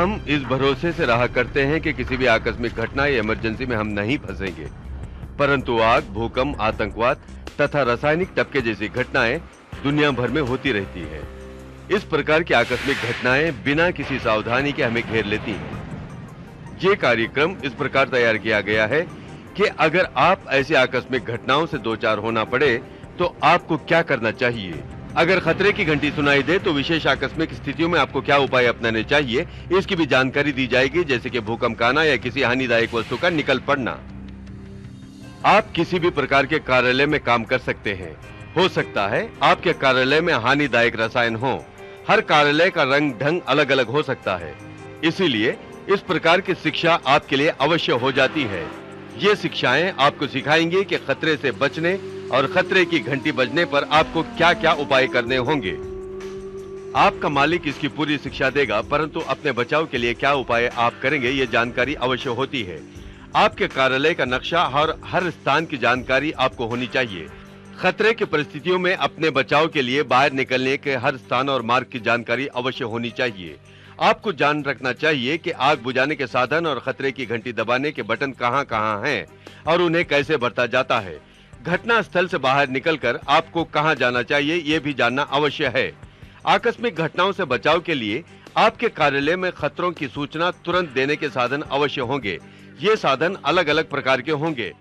हम इस भरोसे से रहा करते हैं कि किसी भी आकस्मिक घटना या इमरजेंसी में हम नहीं फंसेंगे, परंतु आग, भूकंप, आतंकवाद तथा रासायनिक टपके जैसी घटनाएं दुनिया भर में होती रहती हैं। इस प्रकार की आकस्मिक घटनाएं बिना किसी सावधानी के हमें घेर लेती हैं। ये कार्यक्रम इस प्रकार तैयार किया गया है कि अगर आप ऐसी आकस्मिक घटनाओं से दो चार होना पड़े तो आपको क्या करना चाहिए। अगर खतरे की घंटी सुनाई दे तो विशेष आकस्मिक स्थितियों में आपको क्या उपाय अपनाने चाहिए, इसकी भी जानकारी दी जाएगी, जैसे कि भूकंप का आना या किसी हानिदायक वस्तु का निकल पड़ना। आप किसी भी प्रकार के कार्यालय में काम कर सकते हैं। हो सकता है आपके कार्यालय में हानिदायक रसायन हो। हर कार्यालय का रंग ढंग अलग अलग हो सकता है, इसीलिए इस प्रकार की शिक्षा आपके लिए अवश्य हो जाती है। ये शिक्षाएं आपको सिखाएंगी कि खतरे से बचने और खतरे की घंटी बजने पर आपको क्या क्या उपाय करने होंगे। आपका मालिक इसकी पूरी शिक्षा देगा, परंतु अपने बचाव के लिए क्या उपाय आप करेंगे ये जानकारी अवश्य होती है। आपके कार्यालय का नक्शा और हर स्थान की जानकारी आपको होनी चाहिए। खतरे की परिस्थितियों में अपने बचाव के लिए बाहर निकलने के हर स्थान और मार्ग की जानकारी अवश्य होनी चाहिए। आपको जान रखना चाहिए कि आग बुझाने के साधन और खतरे की घंटी दबाने के बटन कहां-कहां हैं और उन्हें कैसे बरता जाता है। घटना स्थल से बाहर निकलकर आपको कहां जाना चाहिए ये भी जानना अवश्य है। आकस्मिक घटनाओं से बचाव के लिए आपके कार्यालय में खतरों की सूचना तुरंत देने के साधन अवश्य होंगे। ये साधन अलग-अलग प्रकार के होंगे।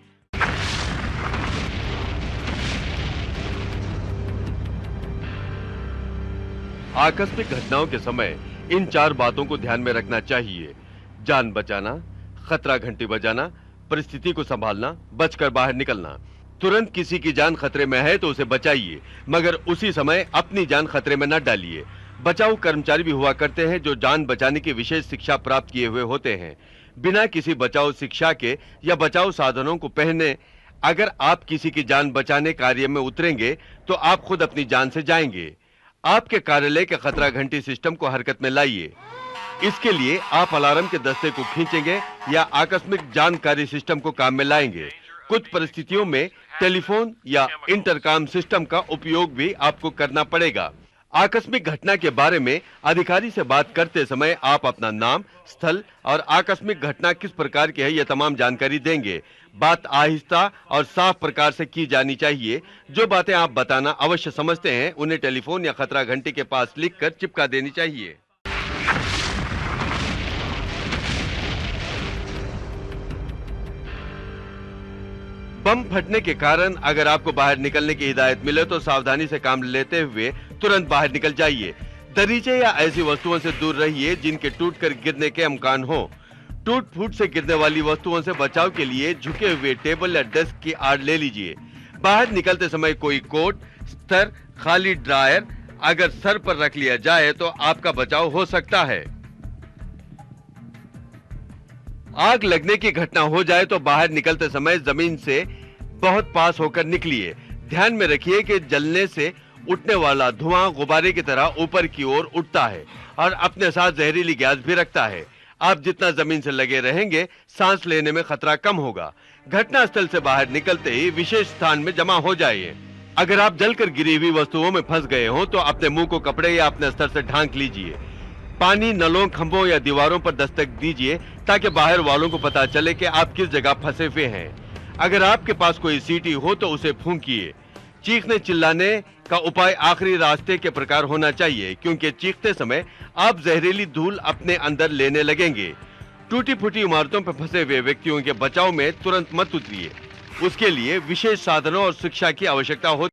आकस्मिक घटनाओं के समय इन चार बातों को ध्यान में रखना चाहिए: जान बचाना, खतरा घंटी बजाना, परिस्थिति को संभालना, बचकर बाहर निकलना। तुरंत किसी की जान खतरे में है तो उसे बचाइए, मगर उसी समय अपनी जान खतरे में न डालिए। बचाव कर्मचारी भी हुआ करते हैं जो जान बचाने की विशेष शिक्षा प्राप्त किए हुए होते हैं। बिना किसी बचाव शिक्षा के या बचाव साधनों को पहने अगर आप किसी की जान बचाने कार्य में उतरेंगे तो आप खुद अपनी जान से जाएंगे। आपके कार्यालय के खतरा घंटी सिस्टम को हरकत में लाइए। इसके लिए आप अलार्म के दस्ते को खींचेंगे या आकस्मिक जानकारी सिस्टम को काम में लाएंगे। कुछ परिस्थितियों में टेलीफोन या इंटरकॉम सिस्टम का उपयोग भी आपको करना पड़ेगा। आकस्मिक घटना के बारे में अधिकारी से बात करते समय आप अपना नाम, स्थल और आकस्मिक घटना किस प्रकार की है यह तमाम जानकारी देंगे। बात आहिस्ता और साफ प्रकार से की जानी चाहिए। जो बातें आप बताना अवश्य समझते हैं उन्हें टेलीफोन या खतरा घंटी के पास लिखकर चिपका देनी चाहिए। बम फटने के कारण अगर आपको बाहर निकलने की हिदायत मिले तो सावधानी से काम लेते हुए तुरंत बाहर निकल जाइए। दरीचे या ऐसी वस्तुओं से दूर रहिए जिनके टूटकर गिरने के इम्कान हो। टूट फूट से गिरने वाली वस्तुओं से बचाव के लिए झुके हुए टेबल या डेस्क की आड़ ले लीजिए। बाहर निकलते समय कोई कोट, स्तर, खाली ड्रायर अगर सर पर रख लिया जाए तो आपका बचाव हो सकता है। आग लगने की घटना हो जाए तो बाहर निकलते समय जमीन से बहुत पास होकर निकलिए। ध्यान में रखिए कि जलने से उठने वाला धुआं गुब्बारे की तरह ऊपर की ओर उठता है और अपने साथ जहरीली गैस भी रखता है। आप जितना जमीन से लगे रहेंगे, सांस लेने में खतरा कम होगा। घटना स्थल से बाहर निकलते ही विशेष स्थान में जमा हो जाइए। अगर आप जलकर गिरी हुई वस्तुओं में फंस गए हो तो अपने मुंह को कपड़े या अपने स्तर से ढांक लीजिए। पानी नलों, खंभों या दीवारों पर दस्तक दीजिए ताकि बाहर वालों को पता चले कि आप किस जगह फंसे हुए हैं। अगर आपके पास कोई सीटी हो तो उसे फूंकिए। चीखने चिल्लाने का उपाय आखिरी रास्ते के प्रकार होना चाहिए, क्योंकि चीखते समय आप जहरीली धूल अपने अंदर लेने लगेंगे। टूटी फूटी इमारतों पर फंसे हुए व्यक्तियों के बचाव में तुरंत मत उतरिए। उसके लिए विशेष साधनों और शिक्षा की आवश्यकता होती है।